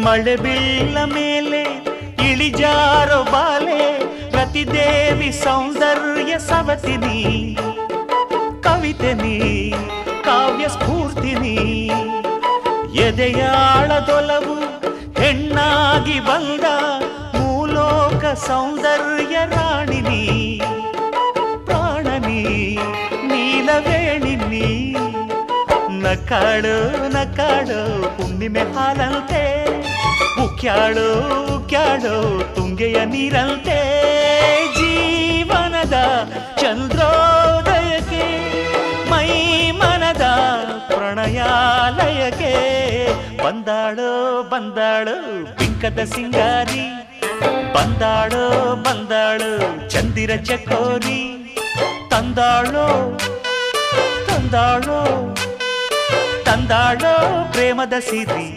ಮಳೆ ಬೀಳ ಮೇಲೆ ಇಳಿಜಾರೋ ಬಾಲೆ ರತಿದೇವಿ ಸೌಂದರ್ಯ ಸವತಿನಿ ಕವಿತೆನಿ ಕಾವ್ಯ ಸ್ಫೂರ್ತಿನಿ ಎದೆಯಾಳದೊಲವು ಹೆಣ್ಣಾಗಿ ಬಂದ ಮೂಲೋಕ ಸೌಂದರ್ಯ ರಾಣಿನಿ ಪ್ರಾಣನಿ ನೀಲವೇಣಿನಿ ನಕಾಳು ನಕಾಳು ಹುಣ್ಣಿಮೆ ಹಾಲಂತೆ ಉಕ್ಯಾಳು ಉಕ್ಯಾಳು ತುಂಗೆಯ ನೀರಂತೆ ಜೀವನದ ಚಂದ್ರೋದಯಕ್ಕೆ ಮೈ ಮನದ ಪ್ರಣಯಾಲಯಕ್ಕೆ ಬಂದಾಳು ಬಂದಾಳು ಬಿಂಕದ ಸಿಂಗಾರಿ ಬಂದಾಳು ಬಂದಾಳು ಚಂದಿರ ಚಕೋರಿ ತಂದಾಳು ತಂದಾಳು ತಂದಾಳು ಪ್ರೇಮದ ಸಿರಿ